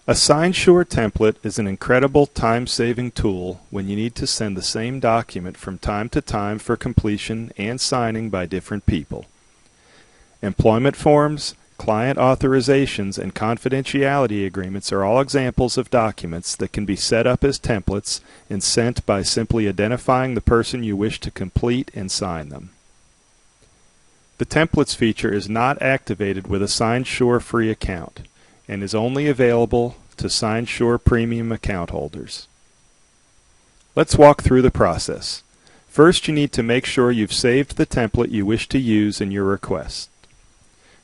A SignSure template is an incredible time-saving tool when you need to send the same document from time to time for completion and signing by different people. Employment forms, client authorizations, and confidentiality agreements are all examples of documents that can be set up as templates and sent by simply identifying the person you wish to complete and sign them. The Templates feature is not activated with a SignSure free account and is only available to SignSure Premium account holders. Let's walk through the process. First, you need to make sure you've saved the template you wish to use in your request.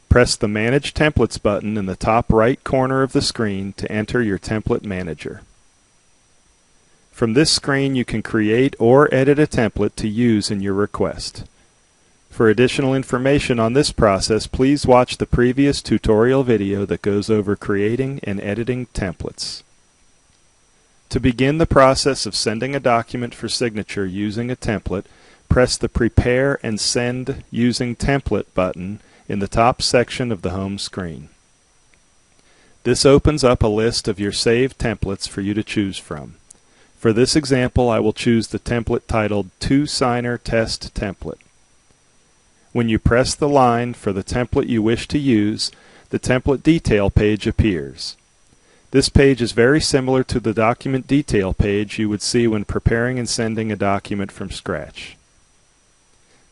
Press the Manage Templates button in the top right corner of the screen to enter your template manager. From this screen, you can create or edit a template to use in your request. For additional information on this process, please watch the previous tutorial video that goes over creating and editing templates. To begin the process of sending a document for signature using a template, press the Prepare and Send Using Template button in the top section of the home screen. This opens up a list of your saved templates for you to choose from. For this example, I will choose the template titled Two-Signer Test Template. When you press the line for the template you wish to use, the template detail page appears. This page is very similar to the document detail page you would see when preparing and sending a document from scratch.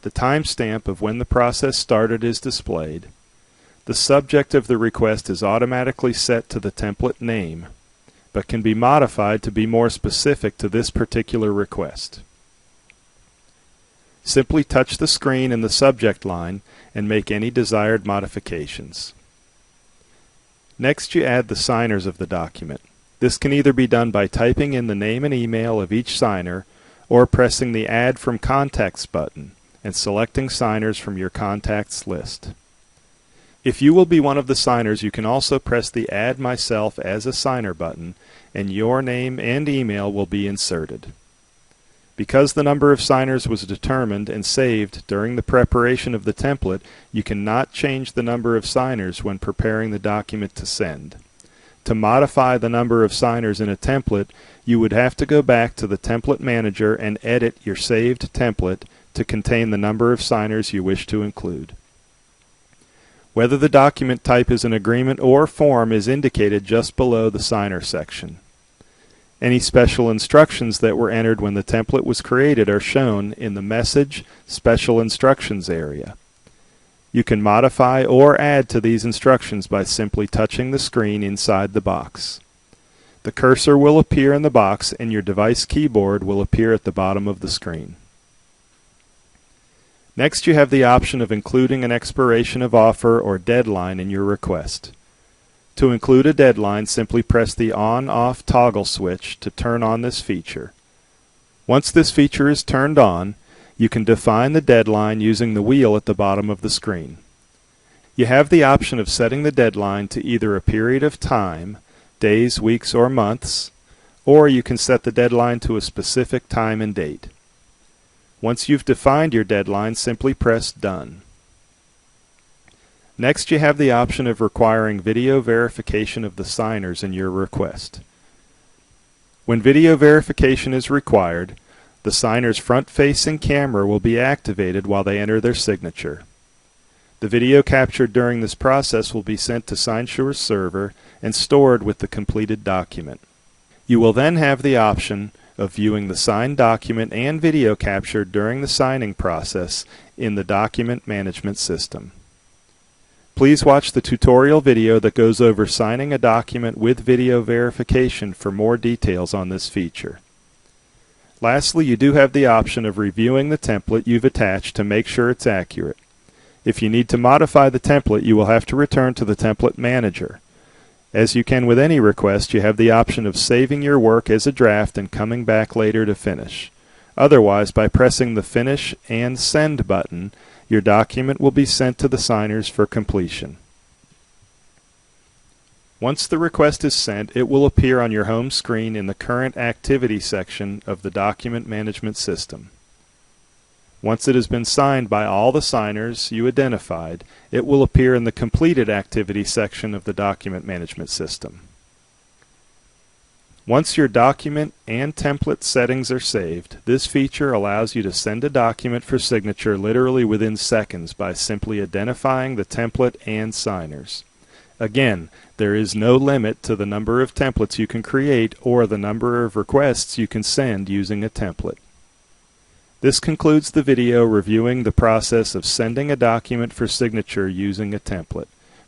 The timestamp of when the process started is displayed. The subject of the request is automatically set to the template name, but can be modified to be more specific to this particular request. Simply touch the screen in the subject line and make any desired modifications. Next, you add the signers of the document. This can either be done by typing in the name and email of each signer or pressing the Add from Contacts button and selecting signers from your contacts list. If you will be one of the signers, you can also press the Add Myself as a Signer button and your name and email will be inserted. Because the number of signers was determined and saved during the preparation of the template, you cannot change the number of signers when preparing the document to send. To modify the number of signers in a template, you would have to go back to the Template Manager and edit your saved template to contain the number of signers you wish to include. Whether the document type is an agreement or form is indicated just below the Signer section. Any special instructions that were entered when the template was created are shown in the Message Special Instructions area. You can modify or add to these instructions by simply touching the screen inside the box. The cursor will appear in the box and your device keyboard will appear at the bottom of the screen. Next, you have the option of including an expiration of offer or deadline in your request. To include a deadline, simply press the On/Off toggle switch to turn on this feature. Once this feature is turned on, you can define the deadline using the wheel at the bottom of the screen. You have the option of setting the deadline to either a period of time, days, weeks, or months, or you can set the deadline to a specific time and date. Once you've defined your deadline, simply press Done. Next, you have the option of requiring video verification of the signers in your request. When video verification is required, the signer's front-facing camera will be activated while they enter their signature. The video captured during this process will be sent to SignSure's server and stored with the completed document. You will then have the option of viewing the signed document and video captured during the signing process in the document management system. Please watch the tutorial video that goes over signing a document with video verification for more details on this feature. Lastly, you do have the option of reviewing the template you've attached to make sure it's accurate. If you need to modify the template, you will have to return to the Template Manager. As you can with any request, you have the option of saving your work as a draft and coming back later to finish. Otherwise, by pressing the Finish and Send button, your document will be sent to the signers for completion. Once the request is sent, it will appear on your home screen in the Current Activity section of the document management system. Once it has been signed by all the signers you identified, it will appear in the Completed Activity section of the document management system. Once your document and template settings are saved, this feature allows you to send a document for signature literally within seconds by simply identifying the template and signers. Again, there is no limit to the number of templates you can create or the number of requests you can send using a template. This concludes the video reviewing the process of sending a document for signature using a template.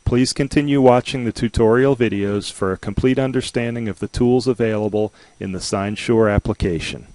Please continue watching the tutorial videos for a complete understanding of the tools available in the SignSure application.